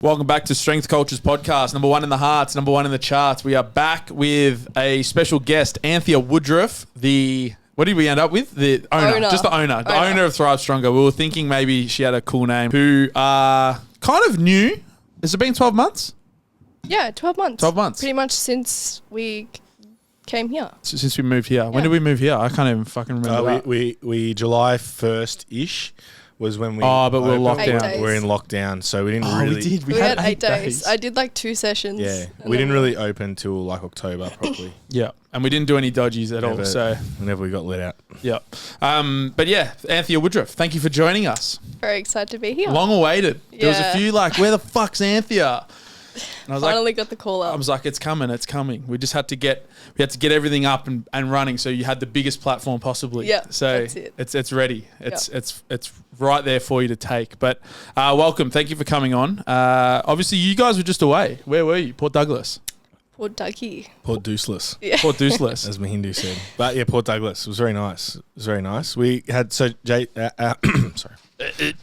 Welcome back to Strength Cultures Podcast, number one in the hearts, number one in the charts. We are back with a special guest, Anthea Woodruff, what did we end up with? The owner. Just the owner. The owner of Thrive Stronger. We were thinking maybe she had a cool name. Who are kind of new. Has it been 12 months? Yeah, 12 months. 12 months. Pretty much since we came here. Since we moved here. Yeah. When did we move here? I can't even fucking remember that. We July 1st-ish was when we... Oh, but we were locked down. We're in lockdown, so we didn't really... we did. We had 8 days. I did like 2 sessions. Yeah, we didn't really open till like October properly. Yeah, and we didn't do any dodgies at all, so... Whenever we got let out. Yeah. But yeah, Anthea Woodruff, thank you for joining us. Very excited to be here. Long awaited. Yeah. There was a few like, where the fuck's Anthea? And I was Finally got the call up. I was like, it's coming. We just had to get everything up and running. So you had the biggest platform possibly. Yeah. So it's ready. It's right there for you to take. But welcome. Thank you for coming on. Obviously you guys were just away. Where were you? Port Douglas. Port Dougie. Port Deuceless. Yeah. Port Deuceless. As my Hindu said. But yeah, Port Douglas. It was very nice. We had, sorry. I'm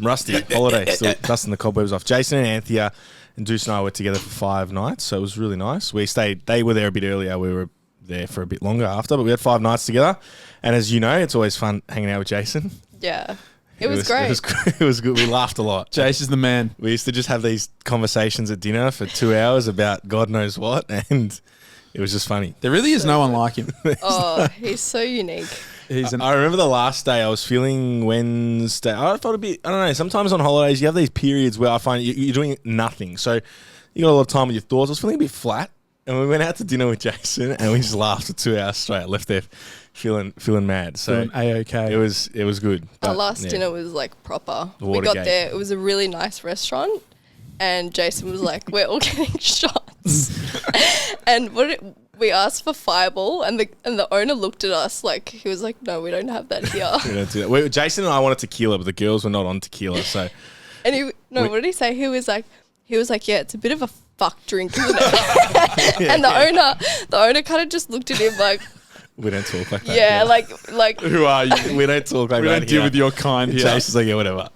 rusty. Holiday. Still dusting the cobwebs off. Jason and Anthea and Deuce and I were together for 5 nights, so it was really nice. They were there a bit earlier. We were there for a bit longer after, but we had 5 nights together. And as you know, it's always fun hanging out with Jason. Yeah. It was great. It was good. We laughed a lot. Jace is the man. We used to just have these conversations at dinner for 2 hours about God knows what, and it was just funny. There really is no one like him. Oh, he's so unique. I remember the last day I was feeling Wednesday. I thought it'd be, I don't know, sometimes on holidays you have these periods where I find you're doing nothing. So you got a lot of time with your thoughts. I was feeling a bit flat, and we went out to dinner with Jason and we just laughed for 2 hours straight. Left there feeling mad. So feeling A-OK. It was good. Our last dinner was like proper. We got there. It was a really nice restaurant, and Jason was like, "We're all getting shots," and we asked for Fireball, and the owner looked at us like he was like, "No, we don't have that here." We don't do that. Jason and I wanted tequila, but the girls were not on tequila. So, and what did he say? He was like, "Yeah, it's a bit of a fuck drink, isn't it?" And the owner kind of just looked at him like, "We don't talk like that." Yeah, like who are you? We don't talk like that. We don't deal with your kind here. Jason's like, yeah, whatever.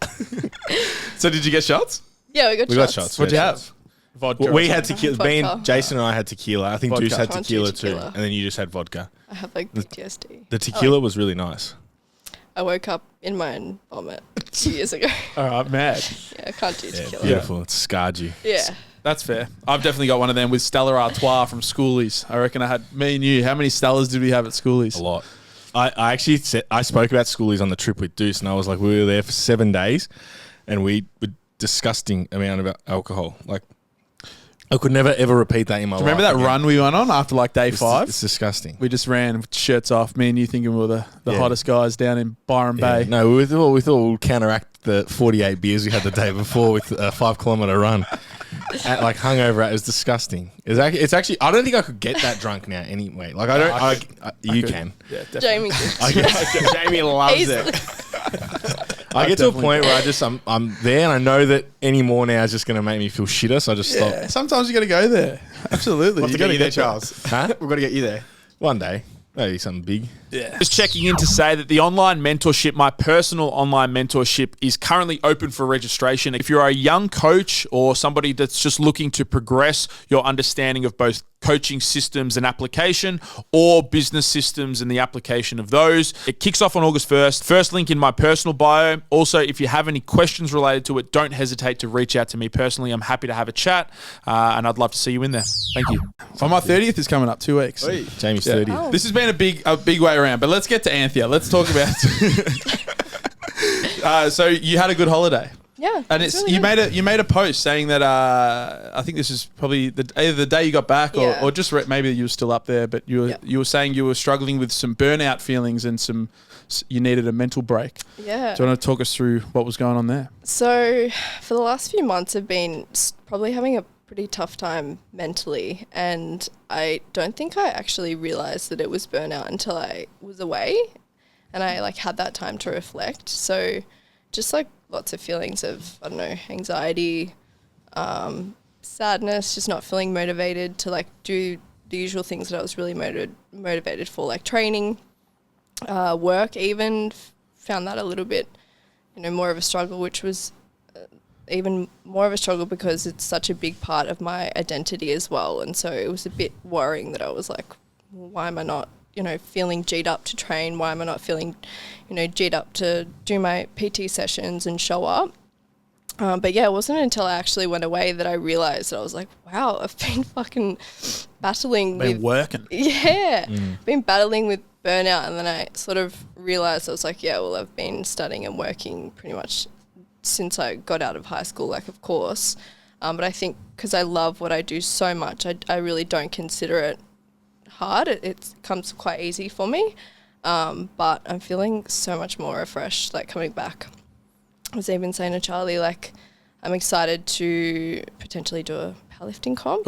So did you get shots? Yeah, we got shots. What'd you have? Vodka. We had tequila. Me and Jason and I had tequila. I think Deuce had tequila too. And then you just had vodka. I have like PTSD. The tequila was really nice. I woke up in my own vomit 2 years ago. All right, mad. Yeah, I can't do tequila. Beautiful. It's scarred you. Yeah. That's fair. I've definitely got one of them with Stella Artois from Schoolies. I reckon I had me and you. How many Stellas did we have at Schoolies? A lot. I actually I spoke about Schoolies on the trip with Deuce, and I was like, we were there for 7 days, and we were disgusting amount of alcohol. Like, I could never ever repeat that in my life. Remember that run we went on after like day 5? It's disgusting. We just ran with shirts off. Me and you thinking we were the hottest guys down in Byron Bay. No, we thought we'd counteract the 48 beers we had the day before with a 5 kilometre run. Like hungover, it was disgusting. It's actually I don't think I could get that drunk now anyway. Like I don't. You can. Yeah, definitely. Jamie. Jamie loves it. I get to a point where I'm there and I know that any more now is just going to make me feel shitter, so I just stop. Sometimes you got to go there. Absolutely. You got to get there, Charles. Huh? We've got to get you there. One day. Maybe something big. Yeah. Just checking in to say that the online mentorship, my personal online mentorship, is currently open for registration. If you're a young coach or somebody that's just looking to progress your understanding of both coaching systems and application, or business systems and the application of those, it kicks off on August 1st. First link in my personal bio. Also, if you have any questions related to it, don't hesitate to reach out to me personally. I'm happy to have a chat, and I'd love to see you in there. Thank you. So my 30th is coming up 2 weeks. Oi. Jamie's 30. Oh. This has been a big way around, but let's get to Anthea. Let's talk about. So you had a good holiday. Yeah, and you made a post saying that I think this is probably either the day you got back or just maybe you were still up there, but you were saying you were struggling with some burnout feelings and you needed a mental break. Yeah. Do you want to talk us through what was going on there? So for the last few months, I've been probably having a pretty tough time mentally, and I don't think I actually realised that it was burnout until I was away, and I had that time to reflect. So just lots of feelings of, I don't know, anxiety, sadness, just not feeling motivated to do the usual things that I was really motivated for, like training, work even. Found that a little bit, more of a struggle, which was even more of a struggle because it's such a big part of my identity as well. And so it was a bit worrying that I was like, well, why am I not, feeling G'd up to train? Why am I not feeling, G'd up to do my PT sessions and show up? But yeah, it wasn't until I actually went away that I realised that I was like, wow, I've been fucking battling working. Yeah, been battling with burnout. And then I sort of realised, I was like, yeah, well, I've been studying and working pretty much since I got out of high school, like, of course. But I think because I love what I do so much, I really don't consider it hard. It comes quite easy for me. But I'm feeling so much more refreshed, like, coming back. I was even saying to Charlie, like, I'm excited to potentially do a powerlifting comp.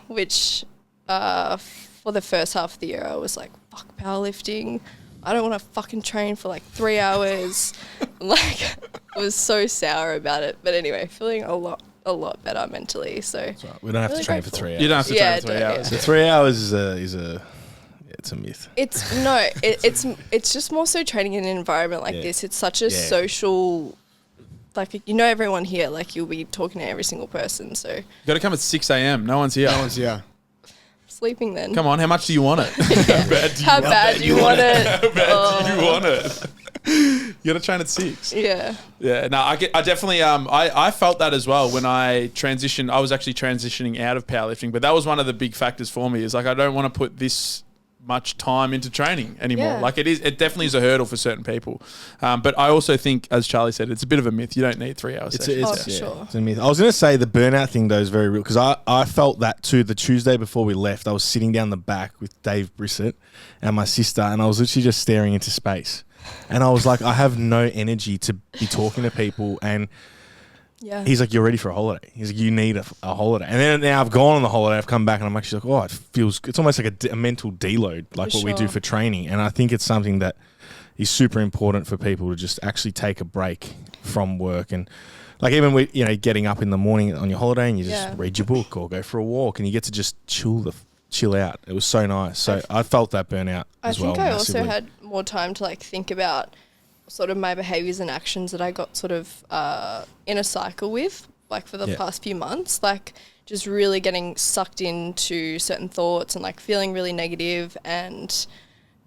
Which for the first half of the year, I was like, fuck powerlifting. I don't want to fucking train for like 3 hours. Like, I was so sour about it. But anyway, feeling a lot better mentally. So That's right. We don't have to train for 3 hours. You don't have to train for 3 hours. So 3 hours it's a myth. It's just more so training in an environment like this. It's such a social, like, everyone here, like, you'll be talking to every single person. So You got to come at 6 a.m. No one's here. sleeping then. Come on, how much do you want it? How bad do you want it? How bad do you want it? You got to train at 6. Yeah. Yeah, no, I definitely, I felt that as well when I transitioned. I was actually transitioning out of powerlifting, but that was one of the big factors for me is, like, I don't want to put this much time into training anymore. Yeah. Like, it definitely is a hurdle for certain people. But I also think, as Charlie said, it's a bit of a myth. You don't need 3 hours. for sure. It's a myth. I was going to say the burnout thing though is very real because I felt that too. The Tuesday before we left, I was sitting down the back with Dave Brissett and my sister, and I was literally just staring into space. And I was like, I have no energy to be talking to people. And Yeah. he's like, you're ready for a holiday. He's like, you need a holiday. And then now I've gone on the holiday, I've come back and I'm actually like, oh, it feels, it's almost like a mental deload, like what we do for training. And I think it's something that is super important for people to just actually take a break from work. And like, even with, getting up in the morning on your holiday and you just read your book or go for a walk and you get to just chill out. It was so nice. So I felt that burnout as well. I think I massively. also had more time to, like, think about sort of my behaviours and actions that I got sort of in a cycle with, like, for the past few months, like, just really getting sucked into certain thoughts and, like, feeling really negative and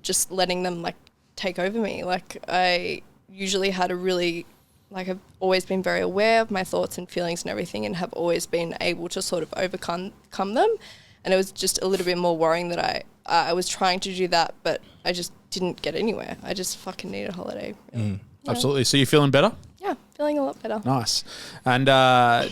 just letting them, like, take over me. Like, I usually had I've always been very aware of my thoughts and feelings and everything and have always been able to sort of overcome them. And it was just a little bit more worrying that I was trying to do that, but I just didn't get anywhere. I just fucking need a holiday. Really. Absolutely. So you're feeling better? Yeah, feeling a lot better. Nice. And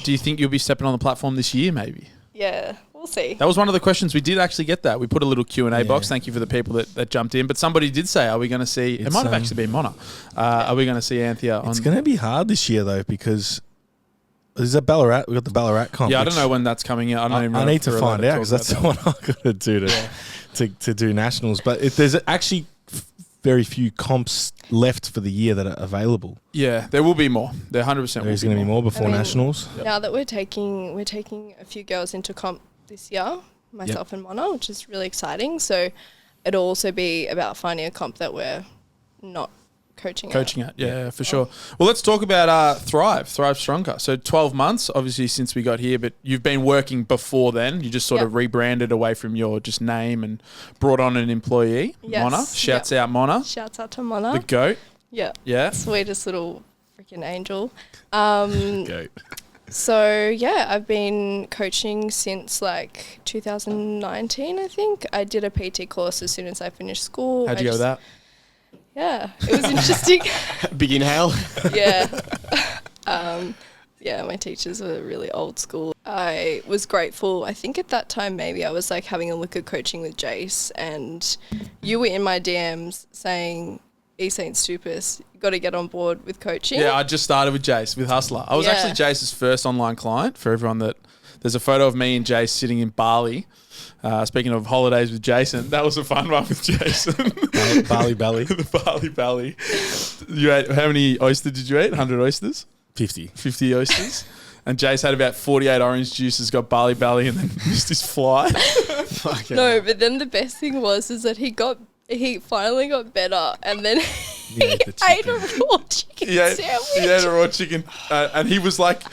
do you think you'll be stepping on the platform this year maybe? Yeah, we'll see. That was one of the questions. We did actually get that. We put a little Q&A box. Thank you for the people that jumped in. But somebody did say, are we going to see... It might have actually been Mona. Are we going to see Anthea on... It's going to be hard this year, though, because... Is that Ballarat? We've got the Ballarat comp. Yeah, I don't know when that's coming out. I need to find out because that's what I've got to do to do nationals. But there's actually very few comps left for the year that are available. Yeah, there will be more. There 100% There's going to be more before nationals. Now that we're taking a few girls into comp this year, myself and Mona, which is really exciting. So it'll also be about finding a comp that we're not coaching at. Yeah, for sure. Well, let's talk about Thrive Stronger. So 12 months, obviously, since we got here, but you've been working before then. You just sort of rebranded away from your just name and brought on an employee, Mona. Shouts out Mona. Shouts out to Mona. The GOAT. Yeah. Yeah. Sweetest little freaking angel. Goat. So, yeah, I've been coaching since like 2019, I think. I did a PT course as soon as I finished school. How'd you go with that? Yeah, it was interesting. Big inhale. Yeah. Yeah, my teachers were really old school. I was grateful. I think at that time maybe I was like having a look at coaching with Jace and you were in my DMs saying, St. Stupus, you got to get on board with coaching. Yeah, I just started with Jace, with Hustler. I was actually Jace's first online client. For everyone that... There's a photo of me and Jace sitting in Bali. Speaking of holidays with Jason, that was a fun one with Jason. Bali Belly. The Bali Belly. You ate, how many oysters did you eat? 100 oysters? 50. 50 oysters. And Jace had about 48 orange juices, got Bali Belly, and then missed his flight. No, but then the best thing was that he finally got better, and then You ate the I ate chicken. a raw chicken sandwich. He ate a raw chicken, and he was like,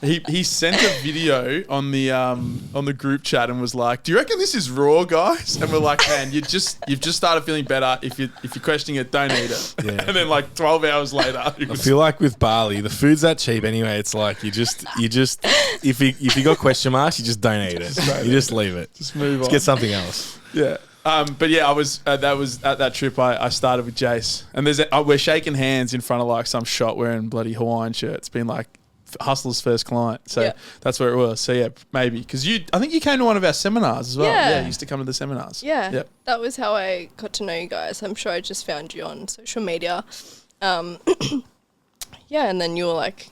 he sent a video on the group chat and was like, "Do you reckon this is raw, guys?" And we're like, "Man, you've just started feeling better. If you're questioning it, don't eat it." Yeah. And then like 12 hours later, I feel like with barley, the food's that cheap anyway. It's like you just if you got question marks, you just don't eat it. You just leave it. just move Let's on. get something else. Yeah. But yeah, I was that was at that trip. I started with Jace, and we're shaking hands in front of like some shop wearing bloody Hawaiian shirts, being like Hustler's first client. So Yeah. that's where it was. So yeah, maybe because I think you came to one of our seminars as well. Yeah. You used to come to the seminars. Yeah, Yep. that was how I got to know you guys. I'm sure I just found you on social media. Yeah, and then you were like,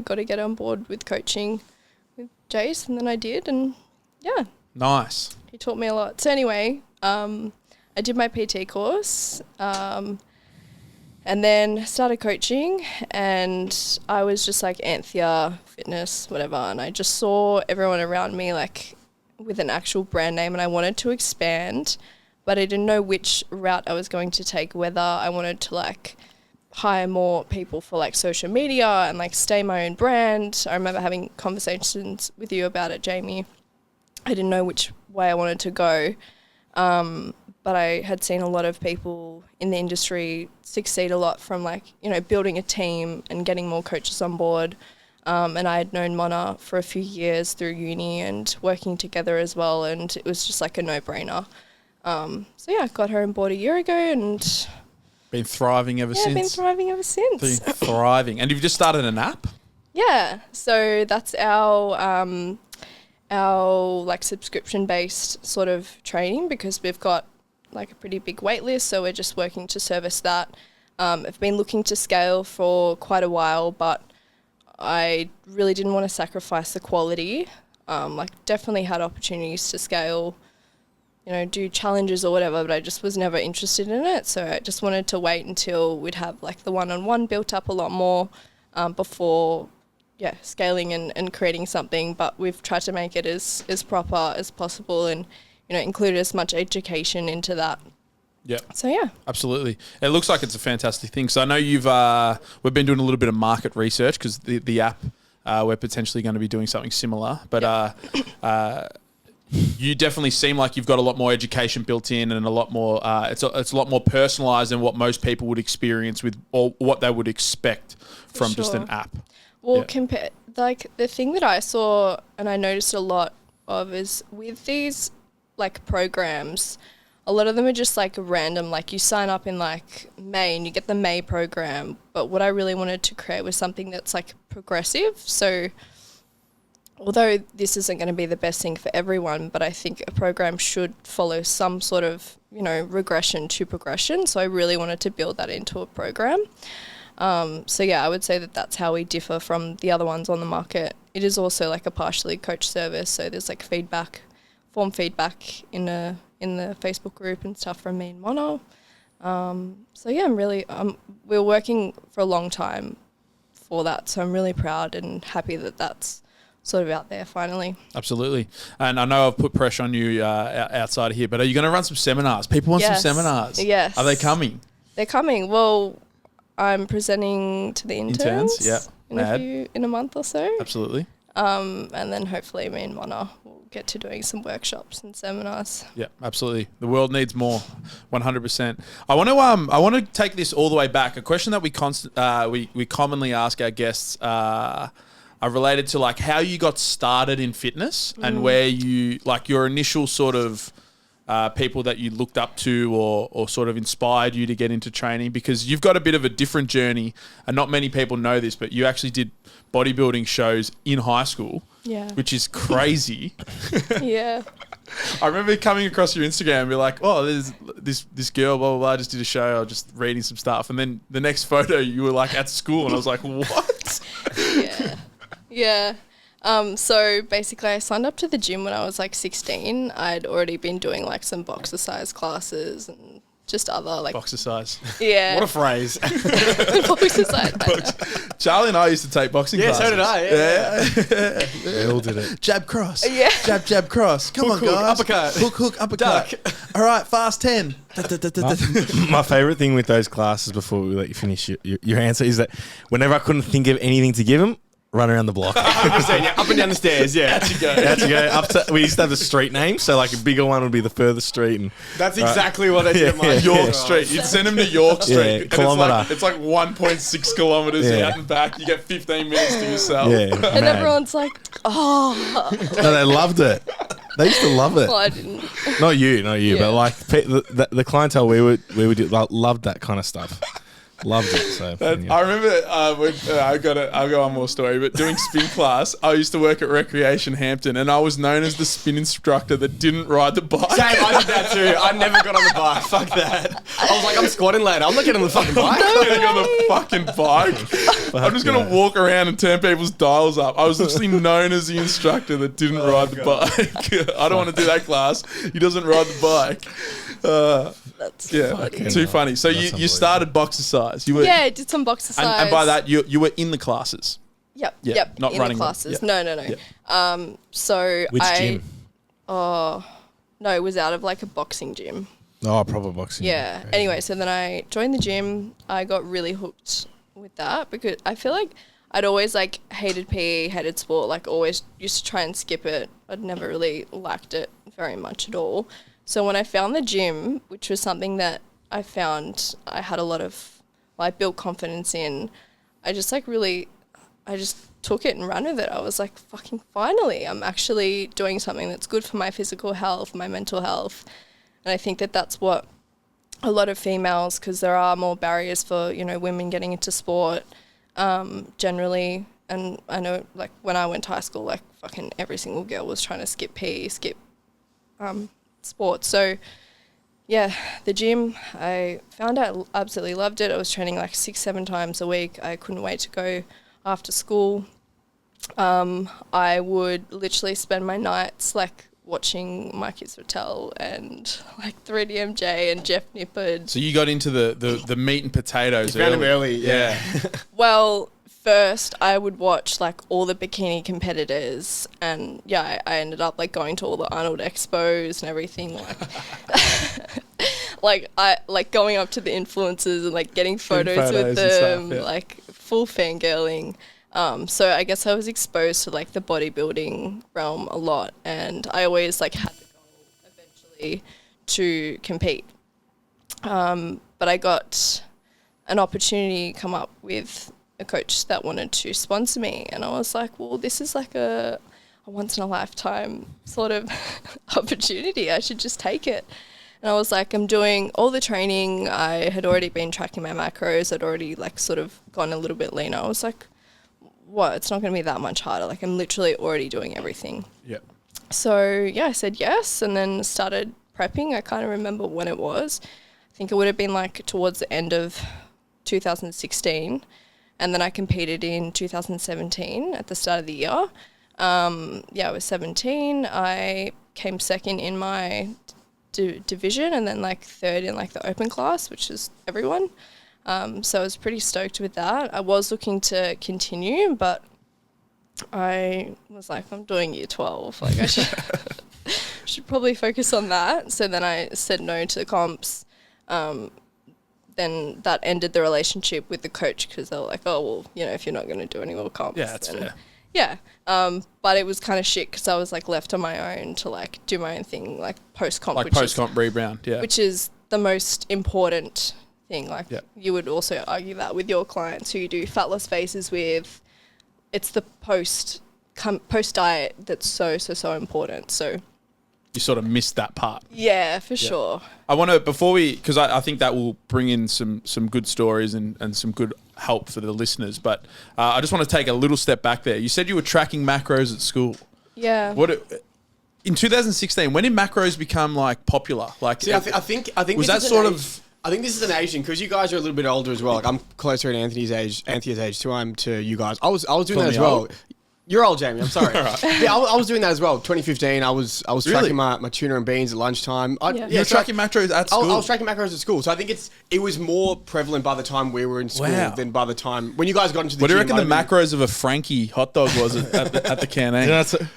got to get on board with coaching with Jace, and then I did, and yeah, Nice. he taught me a lot. So anyway, I did my PT course, and then started coaching, and I was just like Anthea fitness, whatever, and I just saw everyone around me like with an actual brand name, and I wanted to expand, but I didn't know which route I was going to take, whether I wanted to like hire more people for like social media and like stay my own brand. I remember having conversations with you about it, Jamie. I didn't know which way I wanted to go, but I had seen a lot of people in the industry succeed a lot from like, building a team and getting more coaches on board. And I had known Mona for a few years through uni and working together as well, and it was just like a no-brainer. So yeah, I got her on board a year ago, and Been thriving ever yeah, I've been since. thriving ever since. Been thriving. And you've just started an app? Yeah, so that's our like subscription-based sort of training, because we've got like a pretty big wait list, so we're just working to service that. I've been looking to scale for quite a while, but I really didn't want to sacrifice the quality. Like definitely had opportunities to scale, do challenges or whatever, but I just was never interested in it. So I just wanted to wait until we'd have like the one-on-one built up a lot more before scaling and creating something. But we've tried to make it as proper as possible, and include as much education into that. Yeah. So yeah. Absolutely. It looks like it's a fantastic thing. So I know we've been doing a little bit of market research, because the app, we're potentially going to be doing something similar. But you definitely seem like you've got a lot more education built in, and a lot more, it's a lot more personalised than what most people would experience with, or what they would expect from just an app. Well, like the thing that I saw and I noticed a lot of is with these like programs, a lot of them are just like random, like you sign up in like May and you get the May program. But what I really wanted to create was something that's like progressive. So although this isn't going to be the best thing for everyone, but I think a program should follow some sort of, regression to progression. So I really wanted to build that into a program. So yeah, I would say that that's how we differ from the other ones on the market. It is also like a partially coach service. So there's like form feedback in the Facebook group and stuff from me and Mono. So yeah, we're working for a long time for that. So I'm really proud and happy that that's sort of out there finally. Absolutely. And I know I've put pressure on you outside of here, but are you going to run some seminars? People want some seminars. Yes. Are they coming? They're coming. Well, I'm presenting to the interns. Yeah. In a month or so. Absolutely. And then hopefully me and Mona will get to doing some workshops and seminars. Yeah, absolutely. The world needs more, 100%. I want to take this all the way back. A question that we commonly ask our guests are related to like how you got started in fitness and where you, like your initial sort of people that you looked up to or sort of inspired you to get into training, because you've got a bit of a different journey, and not many people know this, but you actually did bodybuilding shows in high school, which is crazy. Yeah. I remember coming across your Instagram and be like, oh, there's this girl, blah, blah, blah, just did a show, I was just reading some stuff. And then the next photo, you were like at school, and I was like, what? Yeah. So basically I signed up to the gym when I was like 16. I'd already been doing like some boxer size classes and just other like Boxer size. yeah. What a phrase. Boxer size. I know. Charlie and I used to take boxing classes. so did I. Yeah. We all did it. Jab cross. Yeah. Jab cross. Come on, Hook, guys. uppercut. Hook, uppercut. Duck. All right, fast 10. My favourite thing with those classes before we let you finish your answer is that whenever I couldn't think of anything to give them, run around the block. 100%, yeah, up and down the stairs, yeah. Had to go up to. We used to have the street name, so like a bigger one would be the furthest street, and That's exactly what I did at mine. York Street. You'd send him to York Street. Yeah, and kilometre. It's like 1.6 kilometres Yeah. out and back. You get 15 minutes to yourself. yeah, And mad. everyone's like, oh, No, they loved it. They used to love it. well, I didn't. Not you, Yeah. but like the clientele we would do, like, loved that kind of stuff. Loved it. So yeah. I remember I've got one more story, but doing spin class, I used to work at Recreation Hampton, and I was known as the spin instructor that didn't ride the bike. Same, I did that too. I never got on the bike. Fuck that. I was like, I'm squatting later. I'm not getting on the fucking bike. Getting on the fucking bike. I'm just gonna walk around and turn people's dials up. I was literally known as the instructor that didn't ride the bike. I don't want to do that class. He doesn't ride the bike. That's Yeah, funny. too funny. So That's you unbelievable. started boxer size. You were, Yeah, I did some boxer size. and by that you were in the classes. Yep. Yeah, Yep. not in running the them. classes. Yeah. No. Yeah. So Which I. gym? Oh, no, it was out of like a boxing gym. Oh, proper boxing. Yeah. Crazy. Anyway, so then I joined the gym. I got really hooked with that because I feel like I'd always like hated PE, hated sport, like always used to try and skip it. I'd never really liked it very much at all. So when I found the gym, which was something that I found I had a lot of, I built confidence in, I just took it and ran with it. I was like, fucking finally, I'm actually doing something that's good for my physical health, my mental health. And I think that that's what a lot of females, because there are more barriers for, women getting into sport generally. And I know, like, when I went to high school, like, fucking every single girl was trying to skip PE, skip sports. So, yeah, the gym, I found out, absolutely loved it. I was training like 6-7 times a week. I couldn't wait to go after school. I would literally spend my nights like watching Mikey's Hotel and like 3DMJ and Jeff Nippard. So you got into the meat and potatoes. You found him early, yeah. Well, first I would watch like all the bikini competitors, and yeah, I ended up like going to all the Arnold Expos and everything, like like going up to the influencers and like getting photos with photos and stuff, them, yeah. like full fangirling. So I guess I was exposed to like the bodybuilding realm a lot, and I always like had the goal eventually to compete. But I got an opportunity come up with a coach that wanted to sponsor me, and I was like, well, this is like a once in a lifetime sort of opportunity. I should just take it. And I was like, I'm doing all the training. I had already been tracking my macros. I'd already like sort of gone a little bit leaner. I was like, what? It's not going to be that much harder. Like, I'm literally already doing everything. Yeah. So yeah, I said yes, and then started prepping. I can't remember when it was. I think it would have been like towards the end of 2016. And then I competed in 2017 at the start of the year. I was 17. I came second in my division, and then like third in like the open class, which is everyone. So I was pretty stoked with that. I was looking to continue, but I was like, I'm doing year 12. Like, I should probably focus on that. So then I said no to the comps. Then that ended the relationship with the coach, because they were like, oh, well, if you're not going to do any more comps. Yeah, that's fair. Yeah. But it was kind of shit because I was like left on my own to like do my own thing, like post-comp. Like post-comp rebound, yeah. Which is the most important thing. Like, yeah. You would also argue that with your clients who you do fat loss phases with. It's the post-diet that's so important. So you sort of missed that part. Yeah, for sure. I want to, before we, because I think that will bring in some good stories and some good help for the listeners, but I just want to take a little step back there. You said you were tracking macros at school. Yeah. In 2016, when did macros become like popular? Like, See, I think was this that is sort an of... I think this is an age thing, because you guys are a little bit older as well. Like, I'm closer to Anthea's age to you guys. I was doing that as well. You're old, Jamie. I'm sorry. Yeah, I was doing that as well. 2015, I was Really? tracking my tuna and beans at lunchtime. You're tracking macros at school? I was tracking macros at school. So I think it was more prevalent by the time we were in school than by the time when you guys got into the What do you gym. reckon the macros of a Frankie hot dog was at the canteen?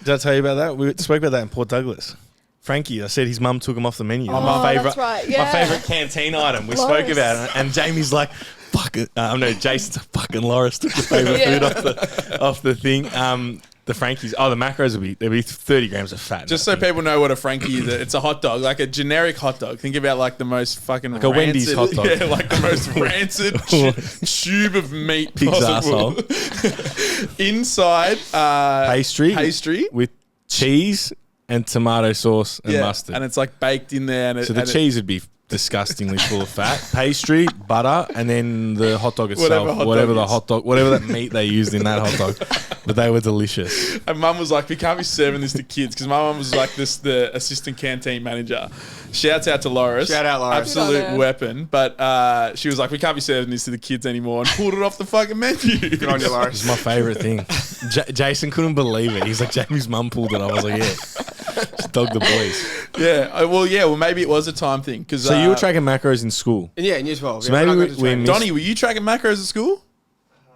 Did I tell you about that? We spoke about that in Port Douglas. Frankie, I said his mum took him off the menu. Oh, my favorite, that's right. Yeah. my favorite canteen item. We spoke Loris. about it, and Jamie's like, "Fuck it." No, Jason's a fucking Loris took the favorite food off the thing. The Frankies. Oh, the macros there'll be 30 grams of fat. Just so people know what a Frankie is, it's a hot dog, like a generic hot dog. Think about like the most fucking a Wendy's hot dog. Yeah, like the most rancid tube of meat Pig's possible. Inside pastry with cheese and tomato sauce and mustard. and it's like baked in there. And So the cheese would be disgustingly full of fat. Pastry, butter, and then the hot dog itself. Whatever that meat they used in that hot dog. But they were delicious. And Mum was like, "We can't be serving this to kids," because my mum was like the assistant canteen manager. Shouts out to Loris. Shout out, Loris. Absolute weapon. But she was like, "We can't be serving this to the kids anymore," and pulled it off the fucking menu. Good on you, Loris. It's my favourite thing. Jason couldn't believe it. He's like, Jamie's mum pulled it. I was like, yeah. Just dog the boys. Yeah. Well, maybe it was a time thing. So you were tracking macros in school? And yeah, in year 12. So yeah, maybe when I got to we training. missed- Donnie, were you tracking macros at school?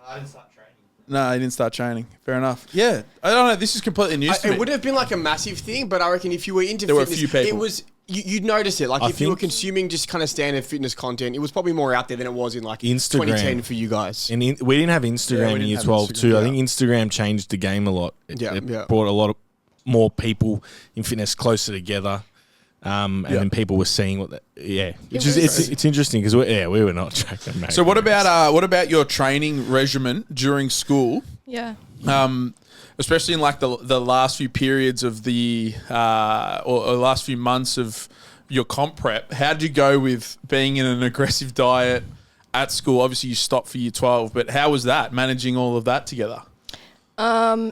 I didn't start training. No, he didn't start training. Fair enough. Yeah. I don't know. This is completely news to me. It would have been like a massive thing, but I reckon if you were into There were a fitness, few people. it was you'd notice it. Like I if you were think- consuming just kind of standard fitness content, it was probably more out there than it was in like Instagram. 2010 for you guys. And we didn't have Instagram in year 12 too. I think Instagram changed the game a lot. It brought a lot of more people in fitness closer together. And then people were seeing it's interesting because we were not tracking macros. So what about your training regimen during school? Yeah. Especially in like the last few periods of the or last few months of your comp prep, how did you go with being in an aggressive diet at school? Obviously, you stopped for year 12, but how was that, managing all of that together? So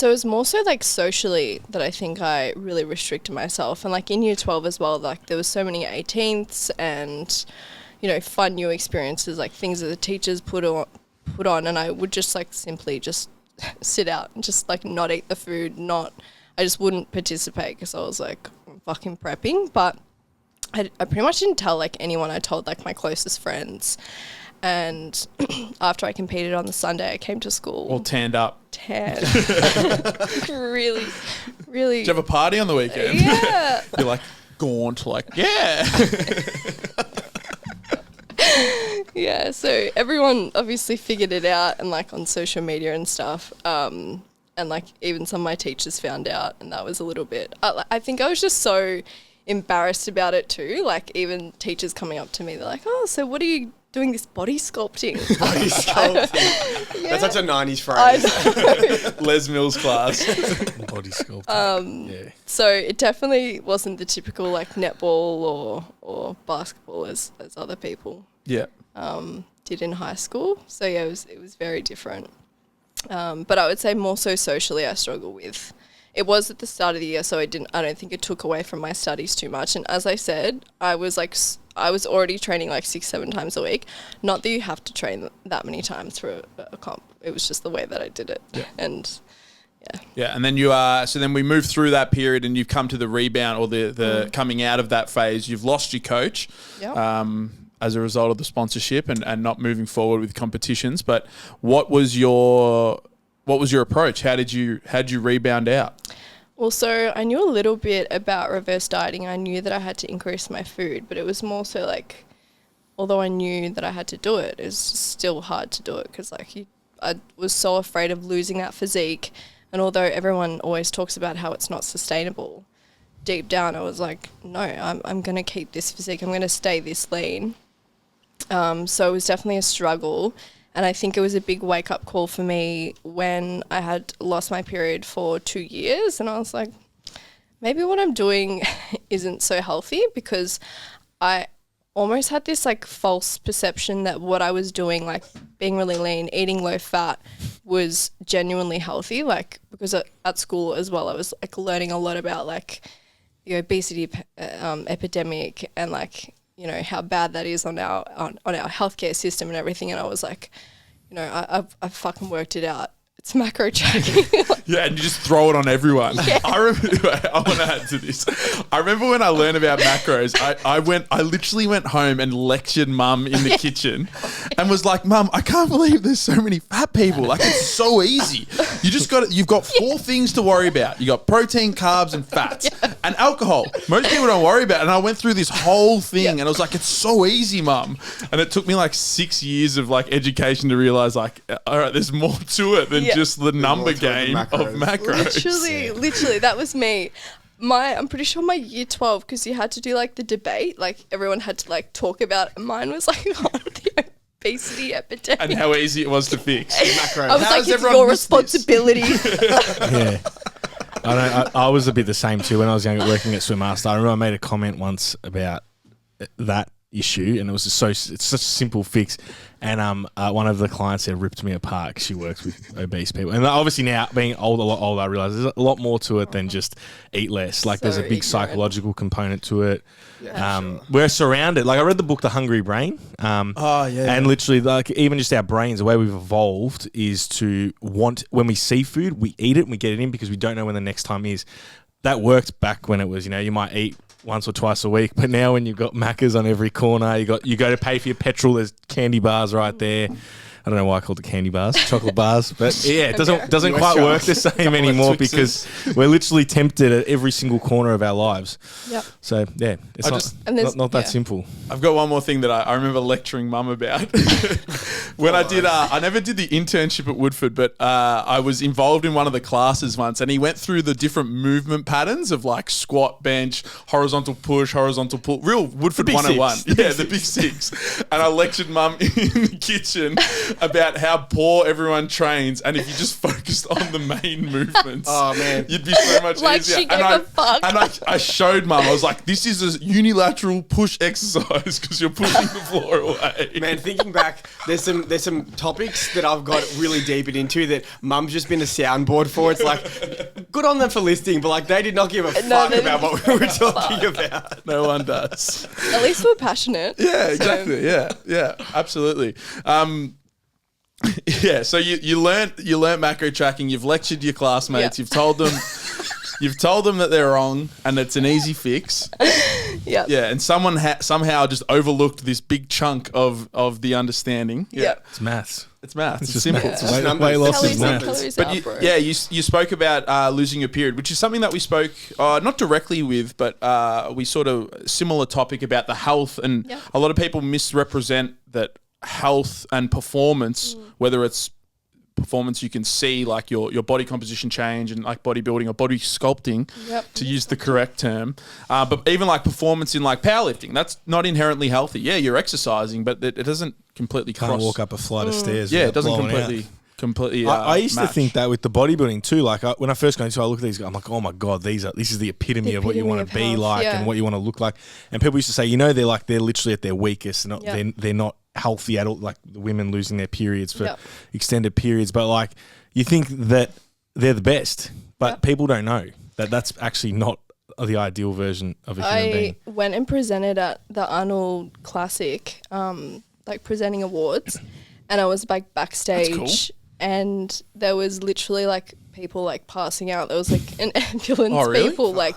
it was more so like socially that I think I really restricted myself, and like in year 12 as well, like there was so many 18ths and, you know, fun new experiences, like things that the teachers put on, and I would just like simply just sit out and just like not eat the food, I just wouldn't participate because I was like fucking prepping. But I pretty much didn't tell like anyone. I told like my closest friends. And after I competed on the Sunday, I came to school. All tanned up. Really. Did you have a party on the weekend? Yeah. You're like gaunt, like, yeah. Yeah, so everyone obviously figured it out, and like on social media and stuff. And like even some of my teachers found out, and that was a little bit, I think I was just so embarrassed about it too. Like even teachers coming up to me, they're like, "Oh, so what are you doing this body sculpting?" Body sculpting. Yeah. That's such a 90s I phrase. know. Les Mills class. body sculpting. So it definitely wasn't the typical like netball or basketball as other people Yeah. did in high school. So yeah, it was very different. But I would say more so socially I struggle with. It was at the start of the year, so I don't think it took away from my studies too much. And as I said, I was already training like 6-7 times a week. Not that you have to train that many times for a comp. It was just the way that I did it. Yeah. And Yeah, and then so then we move through that period and you've come to the rebound or the coming out of that phase. You've lost your coach. Yep. As a result of the sponsorship and not moving forward with competitions. But what was your approach? How did you rebound out? Well, so I knew a little bit about reverse dieting. I knew that I had to increase my food, but it was more so like, although I knew that I had to do it, it's still hard to do it because like I was so afraid of losing that physique. And although everyone always talks about how it's not sustainable, deep down I was like, no, I'm going to keep this physique. I'm going to stay this lean. So it was definitely a struggle. And I think it was a big wake-up call for me when I had lost my period for 2 years. And I was like, maybe what I'm doing isn't so healthy, because I almost had this like false perception that what I was doing, like being really lean, eating low fat, was genuinely healthy. Like because at school as well, I was like learning a lot about like the obesity epidemic and like, you know, how bad that is on our healthcare system and everything. And I was like, you know, I've fucking worked it out. it's macro tracking. Yeah, and you just throw it on everyone. I remember. I want to add to this. I remember when I learned about macros. I literally went home and lectured Mum in the kitchen, and was like, "Mum, I can't believe there's so many fat people. Like it's so easy. You've got 4 things to worry about. You got protein, carbs, and fats, and alcohol. Most people don't worry about." And I went through this whole thing, and I was like, "It's so easy, Mum." And it took me like 6 years of like education to realize, like, all right, there's more to it than just the number game of macros. Literally, that was me. I'm pretty sure my year 12, because you had to do like the debate, like everyone had to like talk about it. Mine was like on the obesity epidemic. And how easy it was to fix. Macros. I was like, it's your responsibility. Yeah. I was a bit the same too when I was younger, working at Swim Master. I remember I made a comment once about that issue, and it's such a simple fix. And one of the clients there ripped me apart 'cause she works with obese people. And obviously now, being a lot older, I realise there's a lot more to it than just eat less. Like there's a big psychological component to it. Yeah, we're surrounded. Like I read the book The Hungry Brain. And literally, like even just our brains, the way we've evolved is to want, when we see food, we eat it and we get it in because we don't know when the next time is. That worked back when it was, you might eat once or twice a week, but now when you've got Maccas on every corner, you go to pay for your petrol, there's candy bars right there. I don't know why I called it candy bars, chocolate bars, but yeah, it doesn't quite work the same anymore because we're literally tempted at every single corner of our lives. Yep. So yeah, it's not that simple. I've got one more thing that I remember lecturing Mum about. When I never did the internship at Woodford, but I was involved in one of the classes once, and he went through the different movement patterns of like squat, bench, horizontal push, horizontal pull, real Woodford 101. Yeah, the big 6. And I lectured Mum in the kitchen about how poor everyone trains, and if you just focused on the main movements, you'd be so much easier. She gave a fuck. And I showed Mum, I was like, this is a unilateral push exercise because you're pushing the floor away. Man, thinking back, there's some topics that I've got really deep into that Mum's just been a soundboard for. It's like, good on them for listening, but like they did not give a fuck about what we were talking about. No one does. At least we're passionate. Yeah, exactly. Yeah, absolutely. Yeah, so you learnt macro tracking. You've lectured your classmates. You've told them that they're wrong and it's an easy fix. Yeah. Yeah, and someone somehow just overlooked this big chunk of the understanding. Yeah. It's maths. It's maths. It's simple. Maths. It's way lost in maths. But you spoke about losing your period, which is something that we spoke not directly with, but we sort of similar topic about the health, and a lot of people misrepresent that health and performance, whether it's performance you can see like your body composition change and like bodybuilding or body sculpting, to use the correct term, but even like performance in like powerlifting, that's not inherently healthy. Yeah, you're exercising, but it doesn't completely can't walk up a flight of stairs. Yeah, it doesn't completely. I used match. to think that with the bodybuilding too. Like when I first got into it, I look at these guys, I'm like, oh my God, this is the epitome of what you want to be like and what you want to look like. And people used to say, they're literally at their weakest. They're not healthy at all, like the women losing their periods for extended periods. But like you think that they're the best, but people don't know that that's actually not the ideal version of a human being. I went and presented at the Arnold Classic, like presenting awards, and I was like backstage. That's cool. And there was literally like people like passing out. There was like an ambulance, people like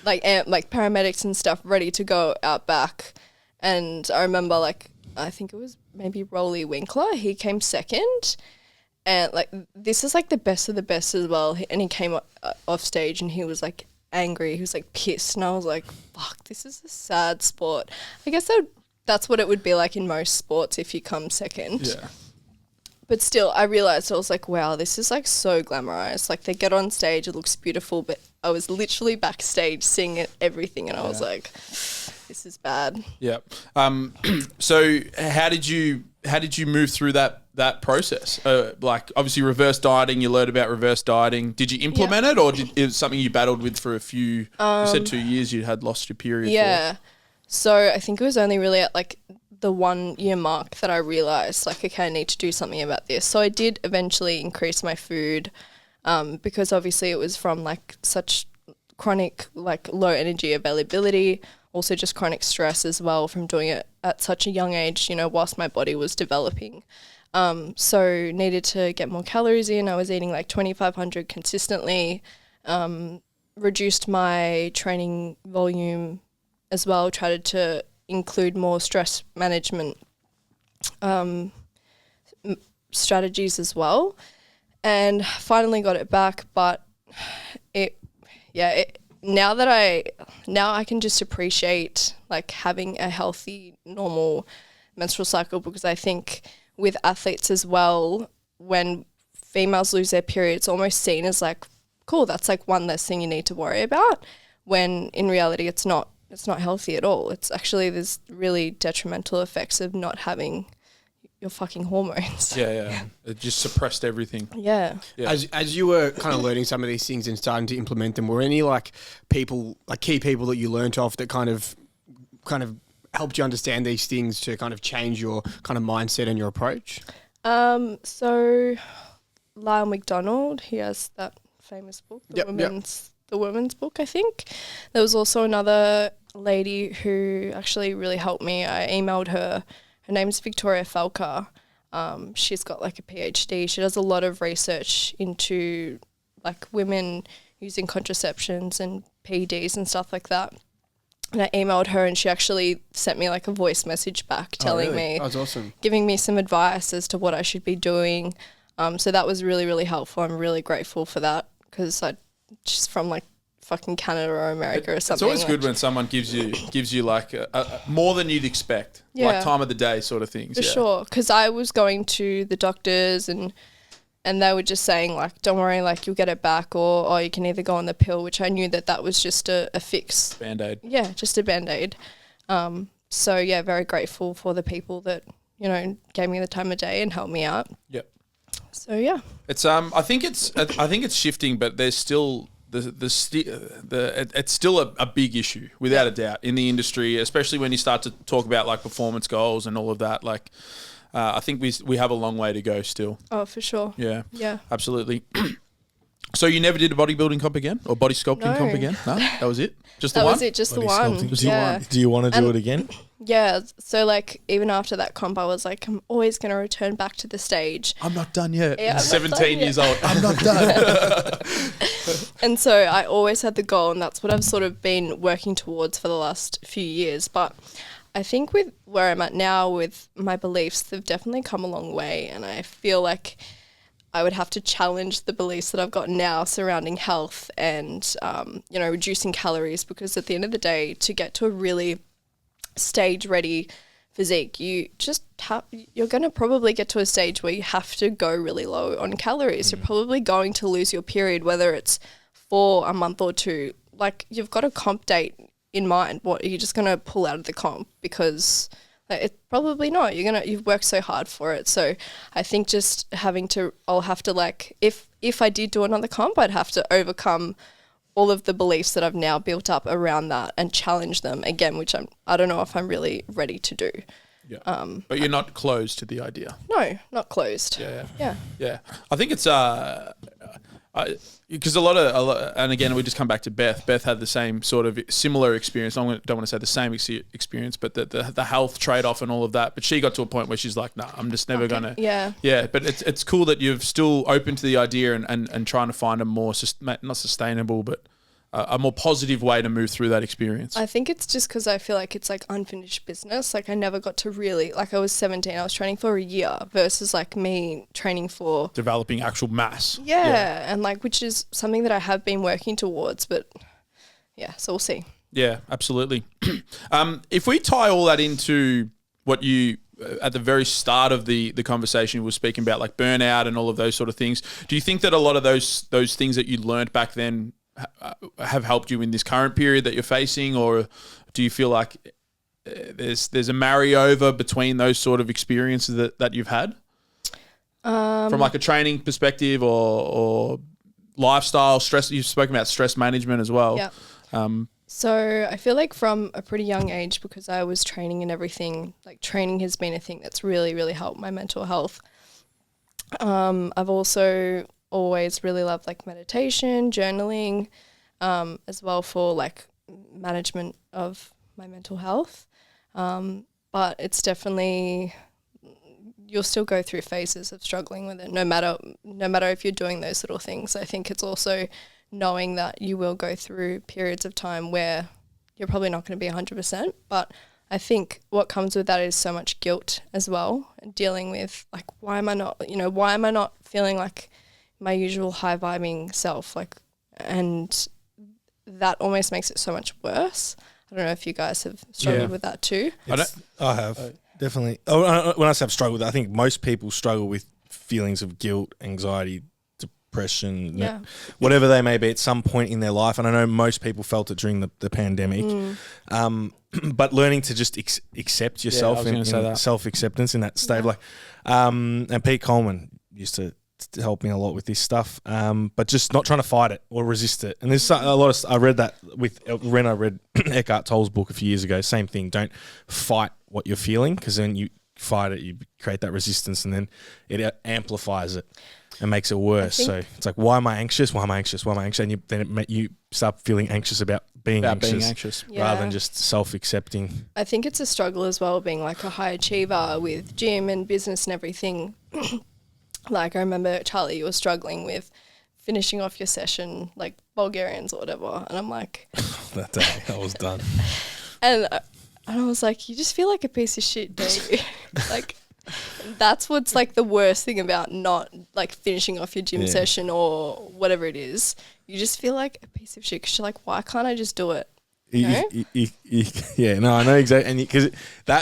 paramedics and stuff ready to go out back. And I remember like, I think it was maybe Rolly Winkler. He came second, and like this is like the best of the best as well. And he came off stage and he was like angry. He was like pissed, and I was like, "Fuck, this is a sad sport." I guess that's what it would be like in most sports if you come second. Yeah. But still, I realized, I was like, wow, this is like so glamorized. Like they get on stage, it looks beautiful, but I was literally backstage seeing everything, and I was like, this is bad. Yeah. So how did you move through that process? Like obviously reverse dieting, you learned about reverse dieting. Did you implement it, or it was something you battled with for a few, you said 2 years you had lost your period for? So I think it was only really at like the 1 year mark that I realized like, okay, I need to do something about this. So I did eventually increase my food, because obviously it was from like such chronic, like low energy availability, also just chronic stress as well from doing it at such a young age, whilst my body was developing. So needed to get more calories in. I was eating like 2,500 consistently, reduced my training volume as well, tried to include more stress management strategies as well, and finally got it back. But now I can just appreciate like having a healthy, normal menstrual cycle, because I think with athletes as well, when females lose their period, it's almost seen as like, cool, that's like one less thing you need to worry about, when in reality it's not healthy at all. It's actually, there's really detrimental effects of not having your fucking hormones. Yeah. It just suppressed everything. Yeah. As you were kind of learning some of these things and starting to implement them, were any like people, like key people that you learnt off that kind of helped you understand these things to kind of change your kind of mindset and your approach? So Lyle McDonald, he has that famous book, the women's book, I think. There was also another lady who actually really helped me. I emailed her. Her name's Victoria Falker. She's got like a PhD. She does a lot of research into like women using contraceptions and PEDs and stuff like that. And I emailed her, and she actually sent me like a voice message back telling me, that was awesome, giving me some advice as to what I should be doing. So that was really, really helpful. I'm really grateful for that, because I just from like fucking Canada or America or something. It's always good when someone gives you like a more than you'd expect, like time of the day sort of things. For sure, because I was going to the doctors and they were just saying like, don't worry, like you'll get it back, or you can either go on the pill, which I knew that was just a fix. Band-Aid. Yeah, just a Band-Aid. So yeah, very grateful for the people that, you know, gave me the time of day and helped me out. Yep. So yeah. It's I think it's shifting, but there's still it's still a big issue without a doubt in the industry, especially when you start to talk about like performance goals and all of that. Like, I think we have a long way to go still. Oh, for sure. Yeah. Yeah. Absolutely. So you never did a bodybuilding comp again, or body sculpting comp again? No, that was it. Just the one. That was it. Just Body the one. sculpting. Do you want to do it again? Yeah. So like even after that comp, I was like, I'm always going to return back to the stage. I'm not done yet. Yeah, 17 years old. I'm not done. And so I always had the goal, and that's what I've sort of been working towards for the last few years. But I think with where I'm at now with my beliefs, they've definitely come a long way, and I feel like I would have to challenge the beliefs that I've got now surrounding health and, reducing calories, because at the end of the day, to get to a really stage-ready physique, you're going to probably get to a stage where you have to go really low on calories. You're probably going to lose your period, whether it's for a month or two. Like, you've got a comp date in mind. What, are you just going to pull out of the comp because... It's probably not. You've worked so hard for it. So I think just I'll have to like, if I did do another comp, I'd have to overcome all of the beliefs that I've now built up around that and challenge them again, which I don't know if I'm really ready to do. Yeah. But you're not closed to the idea. No, not closed. Yeah. I think it's because a lot, and again, we just come back to Beth. Beth had the same sort of similar experience. I don't want to say the same experience, but the health trade-off and all of that. But she got to a point where she's like, "No, I'm just never gonna." Yeah. Yeah, but it's cool that you've still open to the idea and trying to find a more not sustainable, but a more positive way to move through that experience. I think it's just because I feel like it's like unfinished business. Like I never got to really, like I was 17, I was training for a year versus like me training for... developing actual mass. Yeah, and like, which is something that I have been working towards, but yeah, so we'll see. Yeah, absolutely. If we tie all that into what you... at the very start of the conversation, we were speaking about like burnout and all of those sort of things. Do you think that a lot of those things that you learned back then have helped you in this current period that you're facing, or do you feel like there's a marry over between those sort of experiences that you've had from like a training perspective or lifestyle stress? You've spoken about stress management as well. Yeah. So I feel like from a pretty young age, because I was training and everything, like training has been a thing that's really, really helped my mental health. I've also always really loved like meditation, journaling, as well for like management of my mental health. But it's definitely, you'll still go through phases of struggling with it, no matter if you're doing those little things. I think it's also knowing that you will go through periods of time where you're probably not going to be 100%, but I think what comes with that is so much guilt as well, and dealing with like, why am I not feeling like my usual high vibing self, like, and that almost makes it so much worse. I don't know if you guys have struggled with that too. I have. Definitely. When I say I've struggled with it, I think most people struggle with feelings of guilt, anxiety, depression, whatever they may be at some point in their life. And I know most people felt it during the pandemic. But learning to just accept yourself in self-acceptance in that state. Like, and Pete Coleman used to help me a lot with this stuff, but just not trying to fight it or resist it. And there's a lot of, I read that when I read Eckhart Tolle's book a few years ago, same thing. Don't fight what you're feeling, because then you fight it, you create that resistance, and then it amplifies it and makes it worse. So it's like, why am I anxious? Why am I anxious? Why am I anxious? And you start feeling anxious about being anxious rather than just self-accepting. I think it's a struggle as well, being like a high achiever with gym and business and everything. Like, I remember, Charlie, you were struggling with finishing off your session, like Bulgarians or whatever. And I'm like... that day, I was done. And I was like, you just feel like a piece of shit, don't you? Like, that's what's like the worst thing about not like finishing off your gym session or whatever it is. You just feel like a piece of shit because you're like, why can't I just do it? Yeah, no, I know exactly, and because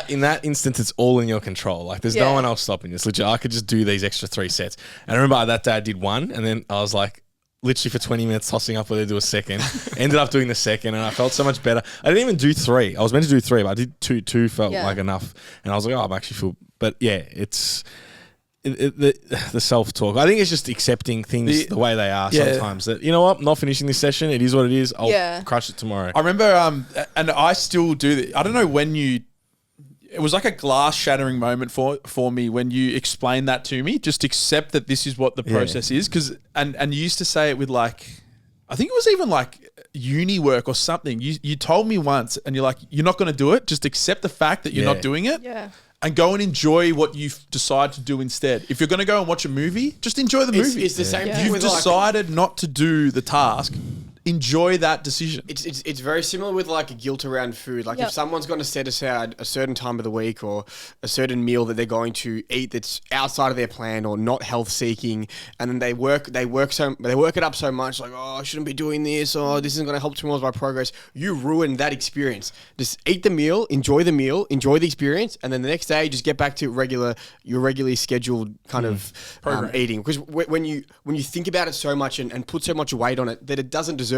in that instance, it's all in your control. Like, there's no one else stopping you. It's legit. I could just do these extra 3 sets. And I remember that day I did one, and then I was like, literally for 20 minutes tossing up whether to do a second. Ended up doing the second, and I felt so much better. I didn't even do 3. I was meant to do 3, but I did 2. 2 felt like enough, and I was like, oh, I'm actually full. But yeah, it's the self-talk. I think it's just accepting things the way they are sometimes. That, you know what, I'm not finishing this session. It is what it is. I'll crush it tomorrow. I remember, and I still do that. I don't know when it was like a glass shattering moment for me when you explained that to me. Just accept that this is what the process is. Because and you used to say it with like, I think it was even like uni work or something. You told me once, and you're like, you're not going to do it. Just accept the fact that you're not doing it. Yeah. And go and enjoy what you decide to do instead. If you're going to go and watch a movie, just enjoy the movie. It's the same thing. You've with decided not to do the task. Enjoy that decision. It's very similar with like guilt around food. Like if someone's going to set aside a certain time of the week or a certain meal that they're going to eat that's outside of their plan or not health seeking, and then they work it up so much, like, oh, I shouldn't be doing this, or this isn't going to help towards my progress. You ruin that experience. Just eat the meal, enjoy the experience, and then the next day just get back to your regularly scheduled kind of eating. Because when you think about it so much and put so much weight on it that it doesn't deserve,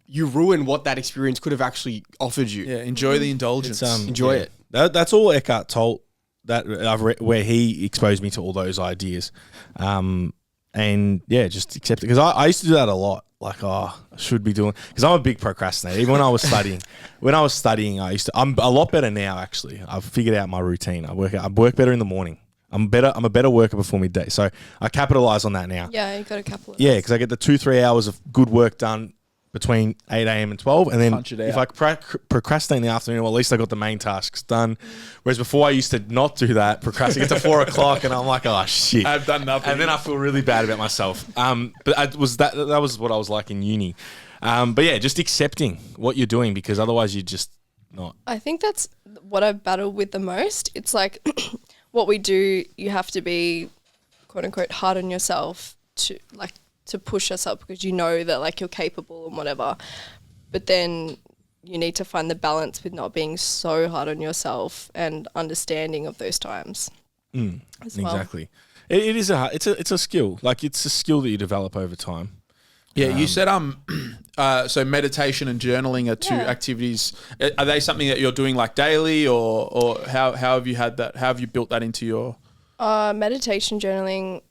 you ruin what that experience could have actually offered you. Yeah, enjoy the indulgence. Enjoy it. That's all Eckhart Tolle that I've read, where he exposed me to all those ideas. And yeah, just accept it. Because I used to do that a lot. Like, I should be doing, because I'm a big procrastinator. Even when I was studying, I'm a lot better now, actually. I've figured out my routine. I work better in the morning. I'm a better worker before midday. So I capitalize on that now. Yeah, you got to capitalize. Yeah, because I get the 2-3 hours of good work done between 8 a.m. and 12. And then if I procrastinate in the afternoon, well, at least I got the main tasks done. Whereas before I used to not do that, procrastinate to 4 o'clock, and I'm like, oh, shit. I've done nothing. And then I feel really bad about myself. But that was what I was like in uni. But yeah, just accepting what you're doing, because otherwise you just not. I think that's what I've battled with the most. It's like what we do, you have to be, quote unquote, hard on yourself to push yourself, because you know that like you're capable and whatever. But then you need to find the balance with not being so hard on yourself and understanding of those times. As well. Exactly. It is it's a skill. Like, it's a skill that you develop over time. Yeah, you said so meditation and journaling are two activities. Are they something that you're doing like daily, or how have you had that? How have you built that into your meditation, journaling?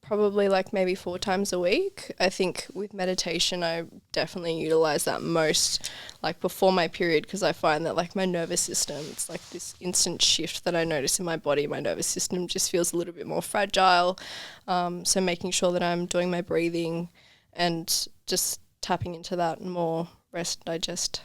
Probably like maybe 4 times a week. I think with meditation, I definitely utilize that most like before my period, because I find that like my nervous system, it's like this instant shift that I notice in my body. My nervous system just feels a little bit more fragile. So making sure that I'm doing my breathing and just tapping into that more rest, digest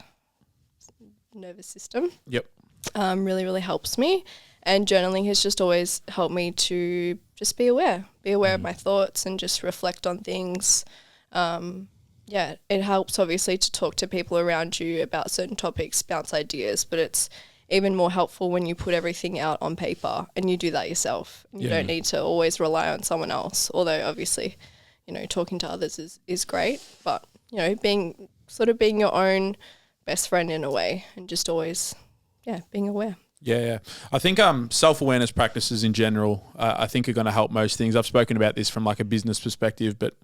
nervous system. Yep. Really, really helps me. And journaling has just always helped me to just be aware of my thoughts and just reflect on things. It helps obviously to talk to people around you about certain topics, bounce ideas, but it's even more helpful when you put everything out on paper and you do that yourself. You don't need to always rely on someone else, although obviously, talking to others is great, but, being your own best friend in a way and just always, being aware. Yeah. I think self-awareness practices in general, I think are going to help most things. I've spoken about this from like a business perspective, but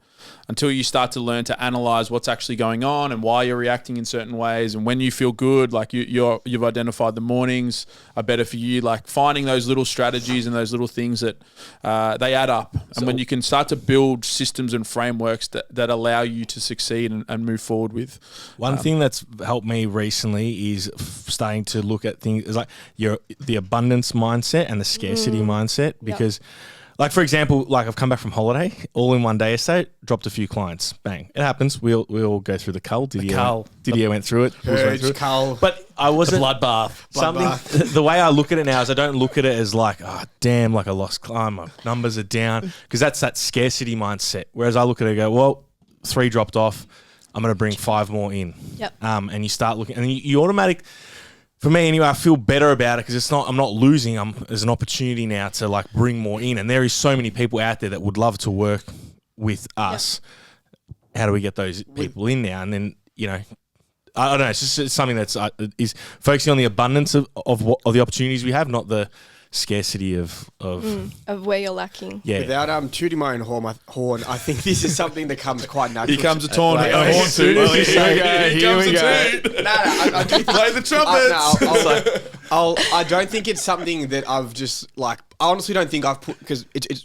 until you start to learn to analyze what's actually going on and why you're reacting in certain ways, and when you feel good, like you've identified the mornings are better for you, like finding those little strategies and those little things that they add up. And when you can start to build systems and frameworks that allow you to succeed and move forward with. One thing that's helped me recently is starting to look at things is like the abundance mindset and the scarcity mindset, because like, for example, like I've come back from holiday, all in one day estate, dropped a few clients. Bang. It happens. We all go through the cull. Didier went through it. Purge, cull. But I wasn't... Bloodbath. The way I look at it now is I don't look at it as like, oh, damn, like I lost client, my numbers are down, because that's that scarcity mindset. Whereas I look at it and go, well, 3 dropped off, I'm going to bring 5 more in. Yep. And you start looking, and you automatic... For me, anyway, I feel better about it because I'm not losing. There's an opportunity now to like bring more in, and there is so many people out there that would love to work with us. Yep. How do we get those people in now? And then I don't know. It's something that's is focusing on the abundance of the opportunities we have, not the scarcity of where you're lacking. Yeah. Without tooting my own horn, I think this is something that comes quite natural. Here comes a horn toot. Here we go. I do play the trumpets. I don't think it's something that I've just like. I honestly don't think I've put, because it's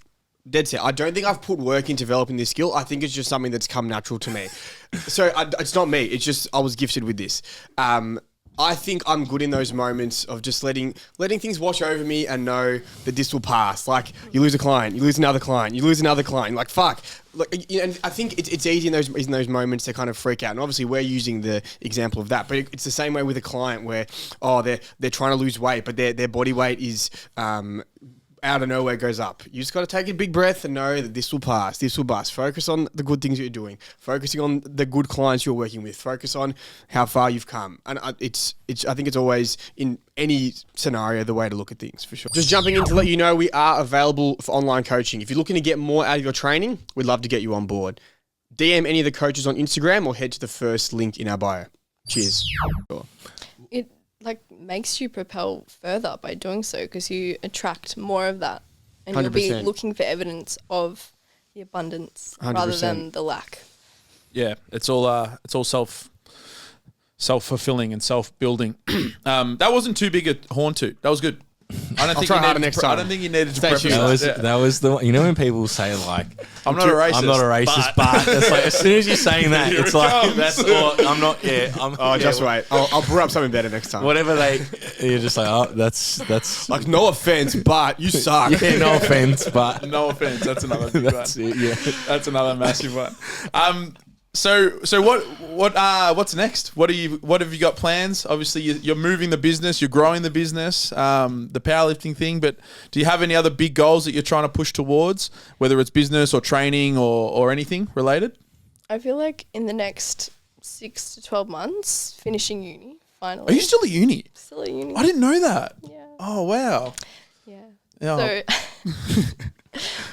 dead set. I don't think I've put work in developing this skill. I think it's just something that's come natural to me. So it's not me. It's just I was gifted with this. I think I'm good in those moments of just letting things wash over me and know that this will pass. Like, you lose a client, you lose another client, you lose another client. Like, fuck. Like, and I think it's easy in those moments to kind of freak out. And obviously, we're using the example of that, but it's the same way with a client where they're trying to lose weight, but their body weight is out of nowhere goes up. You just got to take a big breath and know that this will pass. This will bust. Focus on the good things you're doing. Focusing on the good clients you're working with. Focus on how far you've come. And I think it's always, in any scenario, the way to look at things, for sure. Just jumping in to let you know, we are available for online coaching. If you're looking to get more out of your training, we'd love to get you on board. DM any of the coaches on Instagram or head to the first link in our bio. Cheers. It makes you propel further by doing so, because you attract more of that, and 100%. You'll be looking for evidence of the abundance 100%. Rather than the lack. Yeah, it's all self-fulfilling and self-building. That wasn't too big a horn toot. That was good. I don't think you needed to preface that was the one. You know when people say like, I'm not a racist, but it's like, as soon as you're saying that, it's like that's all. I'm not. Yeah. Just wait. I'll brew up something better next time. Whatever you're just like, oh, that's like, no offense, but you suck. Yeah, no offense, but no offense. That's another big that's one. It, yeah, that's another massive one. So what's next? What have you got plans? Obviously, you're moving the business, you're growing the business, the powerlifting thing. But do you have any other big goals that you're trying to push towards, whether it's business or training or anything related? I feel like in the next 6 to 12 months, finishing uni finally. Are you still at uni? Still at uni. I didn't know that. Yeah. Oh wow. Yeah.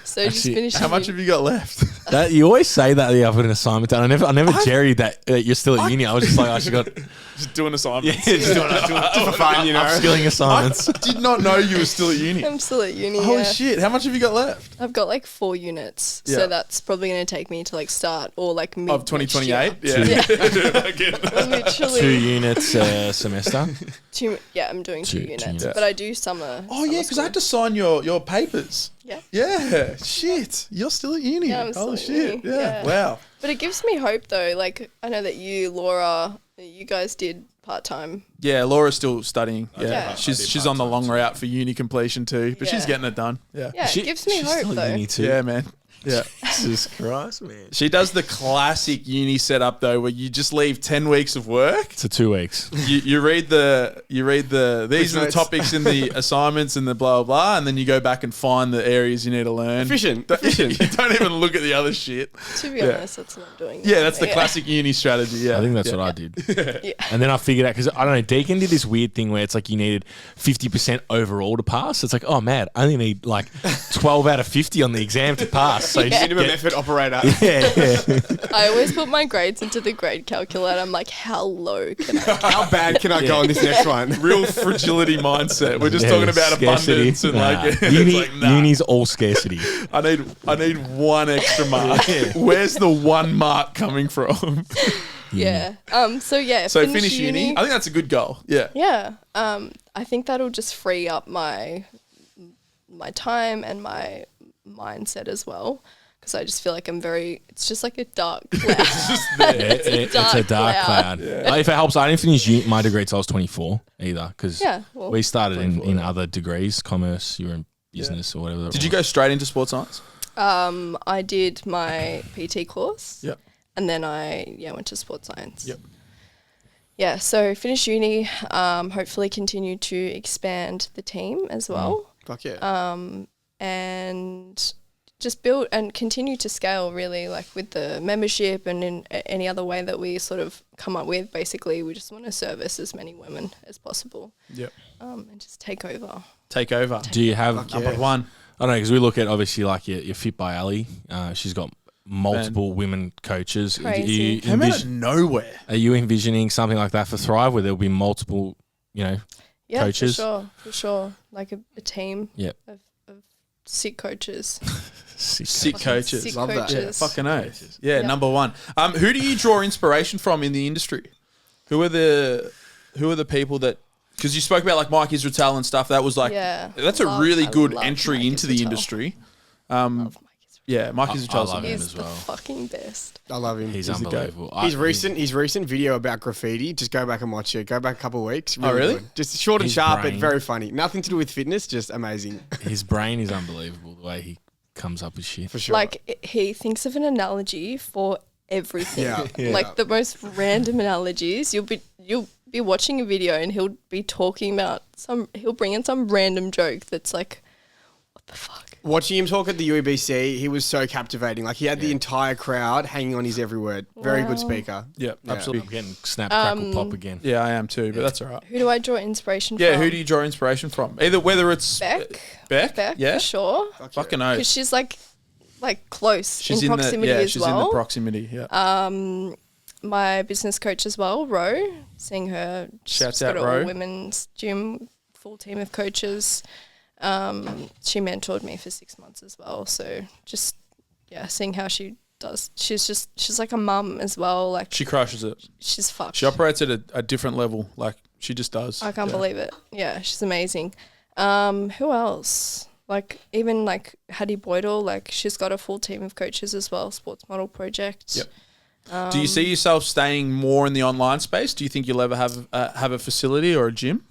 So just finishing. How much have you got left? That you always say that you have an assignment done. I never jerried that you're still at uni. I was just like, I should got just doing assignments. Yeah, just doing for fun, upskilling assignments. I did not know you were still at uni. I'm still at uni. Holy shit! How much have you got left? I've got like 4 units, so that's probably going to take me to like start or like mid of 2028. Literally 2 units a semester. I'm doing 2 units, but I do summer. Oh yeah, because I had to sign your papers. Yeah. Yeah. Shit. You're still at uni. Yeah, I'm still Holy at shit. uni. Yeah. Wow. But it gives me hope though. Like, I know that you, Laura, you guys did part-time. Yeah, Laura's still studying. Yeah. Yeah. She's on the long route for uni completion too, but she's getting it done. Yeah. Yeah, it gives me hope though. Uni too. Yeah, man. Yeah. Jesus Christ, man. She does the classic uni setup though, where you just leave 10 weeks of work. So 2 weeks. You read the these are the notes. topics in the assignments and the blah blah blah, and then you go back and find the areas you need to learn. Efficient. You don't even look at the other shit. To be honest, that's what I'm doing. Yeah, that's the Yeah. classic uni strategy. Yeah, I think that's yeah. what I did. Yeah. And then I figured out, because I don't know, Deacon did this weird thing where it's like you needed 50% overall to pass. It's like, oh man, I only need like 12 out of 50 on the exam to pass. So you just Minimum get- effort operator. yeah. I always put my grades into the grade calculator. I'm like, how low can I? How bad can I go on this next one? Real fragility mindset. We're just Yeah, talking about scarcity. abundance and Nah. like, Uni, it's like nah. Uni's all scarcity. I need one extra mark. Where's the one mark coming from? Yeah. So yeah. So finish uni. I think that's a good goal. Yeah. Yeah. I think that'll just free up my time and my mindset as well. Because I just feel like it's just like a dark cloud. It's a dark cloud. If it helps, I didn't finish my degree until I was 24 either, because well, we started in other degrees, commerce, you were in business or whatever. Did you go straight into sports science? I did my PT course. Yep. And then I went to sports science. Yep. Yeah, so finish uni, hopefully continue to expand the team as well. Fuck yeah. And just build and continue to scale really, like with the membership and in any other way that we sort of come up with. Basically, we just want to service as many women as possible. Yep. And just take over. Take over. Do you have Number one. I don't know, because we look at obviously like your Fit by Ali. She's got multiple women coaches. Crazy. Came out of nowhere. Are you envisioning something like that for Thrive, where there'll be multiple, Yeah, coaches? for sure. Like a team Yep. of sick coaches. Sick coaches. Sick Love that. Yeah, coaches. fucking oath. Yeah, Yeah. number one. Who do you draw inspiration from in the industry? Who are the people that? Because you spoke about like Mike Israel and stuff. That was like that's a really good entry Mike into the Israel. industry. Love Mike Israel. Yeah, Mike Israel's love him amazing. He's as the well. fucking best. I love him. He's He's the goat. unbelievable. His recent video about graffiti, just go back and watch it. Go back a couple of weeks. Really? Good. Just short and His sharp, brain. but very funny. Nothing to do with fitness, just amazing. His brain is unbelievable, the way he comes up with shit. For sure. Like he thinks of an analogy for everything. Yeah. Like the most random analogies. You'll be watching a video and he'll be talking about he'll bring in some random joke that's like, what the fuck? Watching him talk at the UEBC, he was so captivating. Like he had the entire crowd hanging on his every word. Very good speaker. Yeah, I'm absolutely. getting snap, crackle, pop again. Yeah, I am too, but that's all right. Who do I draw inspiration Yeah, from? who do you draw inspiration from? Either whether it's Beck? Beck, For sure. fucking Because oath. she's like close She's in in proximity the as she's well. in the proximity. Yeah. My business coach as well, Ro, seeing her. Shouts she's got out, an Ro. all-women's gym, full team of coaches. She mentored me for 6 months as well. So just, seeing how she does. She's like a mum as well. Like She crushes it. she's fucked. She operates at a different level. Like she just does. I can't believe it. Yeah, she's amazing. Who else? Like even like Hattie Boydell, like she's got a full team of coaches as well. Sports Model Project. Yep. Do you see yourself staying more in the online space? Do you think you'll ever have a facility or a gym?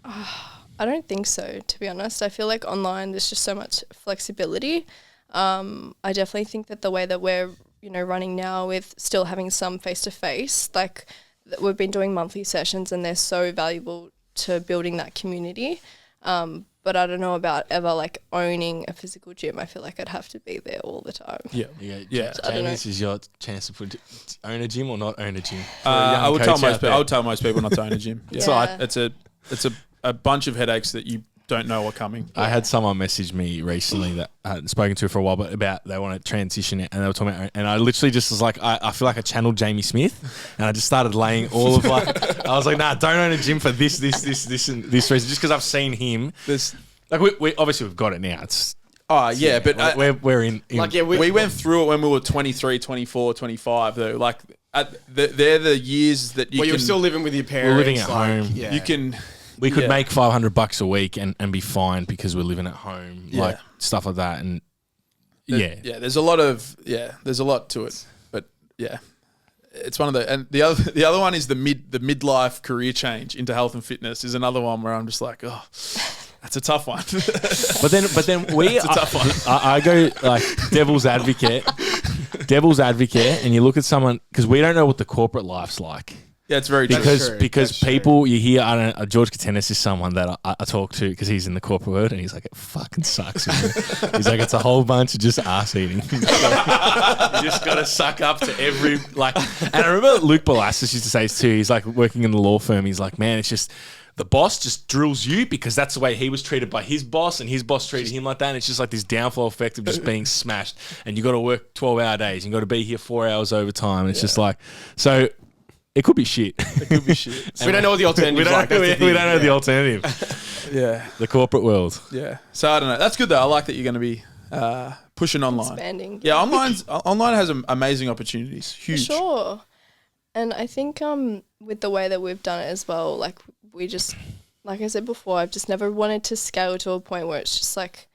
I don't think so, to be honest. I feel like online there's just so much flexibility. I definitely think that the way that we're, running now with still having some face-to-face, like we've been doing monthly sessions and they're so valuable to building that community. But I don't know about ever like owning a physical gym. I feel like I'd have to be there all the time. Yeah. Yeah. I don't Jamie, know. this is your chance to own a gym or not own a gym. For a I young would coach tell out most. there. I would tell most people not to own a gym. Yeah. It's all right. It's a bunch of headaches that you don't know are coming. I had someone message me recently that I hadn't spoken to for a while, but about they want to transition it, and they were talking about, and I literally just was like, I feel like I channeled Jamie Smith, and I just started laying all of like, I was like, nah, don't own a gym for this, and this reason, just because I've seen him. There's Like we obviously we've got it now. It's but we're in Like, yeah, we went through it when we were 23, 24, 25 though. Like they're the years that you Well, can you're still living with your parents. We're living at like, home. Yeah. you can we could yeah. make $500 a week and be fine because we're living at home, Yeah. like stuff like that, and there's a lot to it, but yeah. It's one of the, and the other one is the midlife career change into health and fitness is another one where I'm just like, oh, That's a tough one. But then It's a tough one. I go like devil's advocate, and you look at someone because we don't know what the corporate life's like. Yeah, it's very true. Because That's true. people you hear, I don't know, George Katenis is someone that I talk to because he's in the corporate world and he's like, it fucking sucks. He's like, it's a whole bunch of just ass eating. You just got to suck up to every like. And I remember Luke Balassis used to say this too. He's like working in the law firm. He's like, man, it's just. The boss just drills you because that's the way he was treated by his boss and his boss treated him like that. And it's just like this downflow effect of just being smashed. And you got to work 12-hour days. You got to be here 4 hours overtime. And it's just like, so it could be shit. It could be shit. We don't know what the alternative is like. We don't know the alternative. Yeah. The corporate world. Yeah. So I don't know. That's good though. I like that you're going to be pushing online. Expanding. Yeah, online has amazing opportunities. Huge. For sure. And I think with the way that we've done it as well, like we just, like I said before, I've just never wanted to scale to a point where it's just like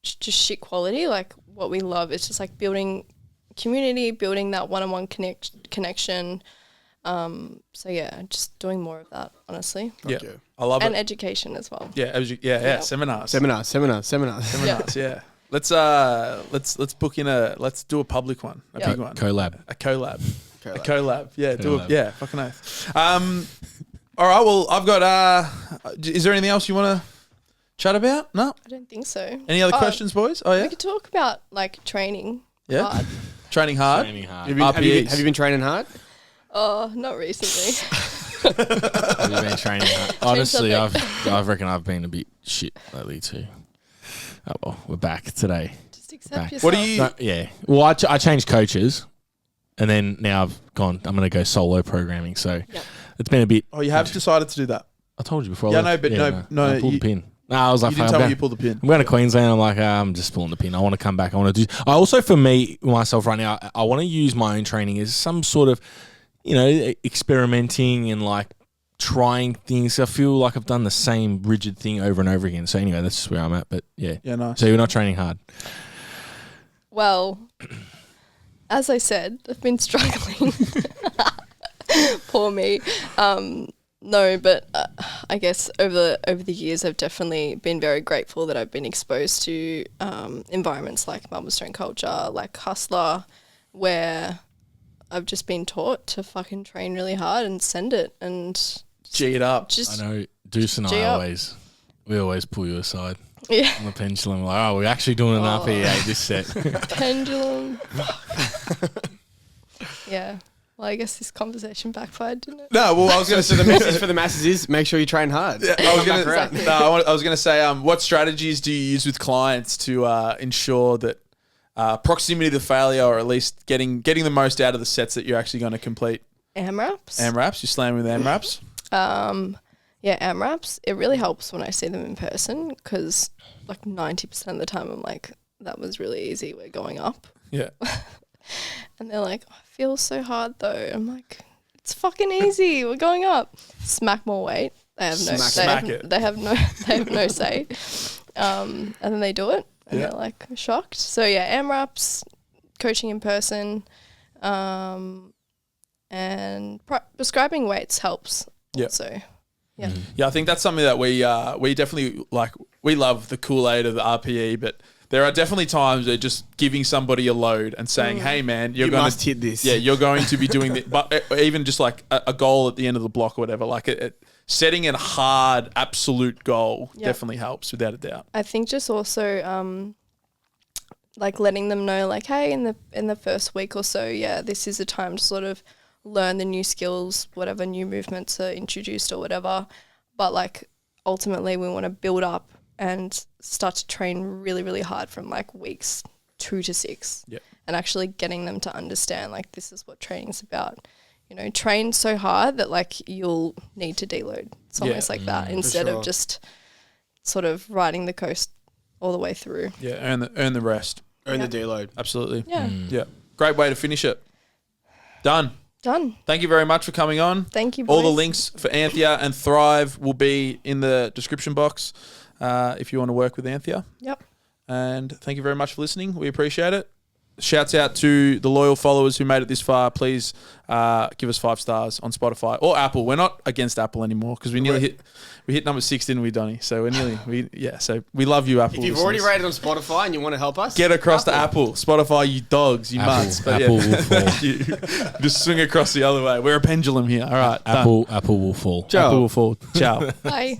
just shit quality. Like what we love is just like building community, building that one-on-one connection. So yeah, just doing more of that, honestly. Yeah, I love and it. education as well. Yeah, seminars. Seminars. Yeah. Let's book in let's do a public one, a big one. Collab. A collab. Collab. A collab. Yeah, Collab. fucking oath. All right, well, I've got is there anything else you want to chat about? No? I don't think so. Any other questions, boys? Oh yeah. We could talk about like training. Yeah. Hard. Training hard. Have you been training hard? Oh, not recently. Have you been training hard? Honestly, I reckon I've been a bit shit lately too. Oh well, we're back today. Just accept yourself. What do you? No, yeah. Well, I changed coaches, and then now I've gone. I'm going to go solo programming. So it's been a bit. Oh, you have decided to do that. I told you before. Yeah, I no, left. but no, I pulled you- the pin. No, I was like, You didn't tell me you pulled the pin. I'm going to Queensland. I'm like, I'm just pulling the pin. I want to come back. I want to do. I also, for me, myself right now, I want to use my own training as some sort of, experimenting and like trying things. I feel like I've done the same rigid thing over and over again. So anyway, that's just where I'm at. But yeah. Yeah, nice. So you're not training hard. Well, as I said, I've been struggling. Poor me. No, but I guess over the years, I've definitely been very grateful that I've been exposed to environments like Melbourne Strength Culture, like Hustler, where I've just been taught to fucking train really hard and send it and G it up. just I know Deuce and G I up. always pull you aside yeah, on the pendulum. Like, we're actually doing an RPE this set. pendulum. Yeah. Well, I guess this conversation backfired, didn't it? No, well, I was going to So say the message for the masses is make sure you train hard. I was going Exactly. to. No, I was going to say, what strategies do you use with clients to ensure that proximity to failure, or at least getting the most out of the sets that you're actually going to complete? AMRAPs. AMRAPs. You slam with AMRAPs. Yeah, AMRAPs. It really helps when I see them in person because like 90% of the time I'm like, that was really easy. We're going up. Yeah. And they're like, oh, it feels so hard though. I'm like, it's fucking easy. We're going up. Smack more weight. They have no. Smack it. They have no say. And then they do it, and they're like shocked. So yeah, AMRAPs, coaching in person, and prescribing weights helps. Yeah. Also, yeah. Yeah, I think that's something that we definitely like. We love the Kool-Aid of the RPE, but there are definitely times where just giving somebody a load and saying, "Hey, man, You must hit this." Yeah, you're going to be doing this." But even just like a goal at the end of the block or whatever, like setting a hard, absolute goal definitely helps, without a doubt. I think just also like letting them know, like, hey, in the first week or so, this is a time to sort of learn the new skills, whatever new movements are introduced or whatever. But like ultimately, we want to build up and start to train really, really hard from like weeks 2 to 6. Yep. And actually getting them to understand like this is what training's about. Train so hard that like you'll need to deload. It's almost like that instead of just sort of riding the coast all the way through. Yeah, earn the rest. Earn the deload. Absolutely. Yeah. Yeah. Great way to finish it. Done. Done. Thank you very much for coming on. Thank you, boys. All the links for Anthea and Thrive will be in the description box if you want to work with Anthea. Yep. And thank you very much for listening. We appreciate it. Shouts out to the loyal followers who made it this far. Please give us 5 stars on Spotify or Apple. We're not against Apple anymore because we hit number 6, didn't we, Donnie? So we're so we love you, Apple. If you've already rated on Spotify and you want to help us, get across to Apple. Spotify, you dogs, you mutts. But Apple will fall. Thank you. Just swing across the other way. We're a pendulum here. All right. Apple will fall. Apple will fall. Ciao. Bye.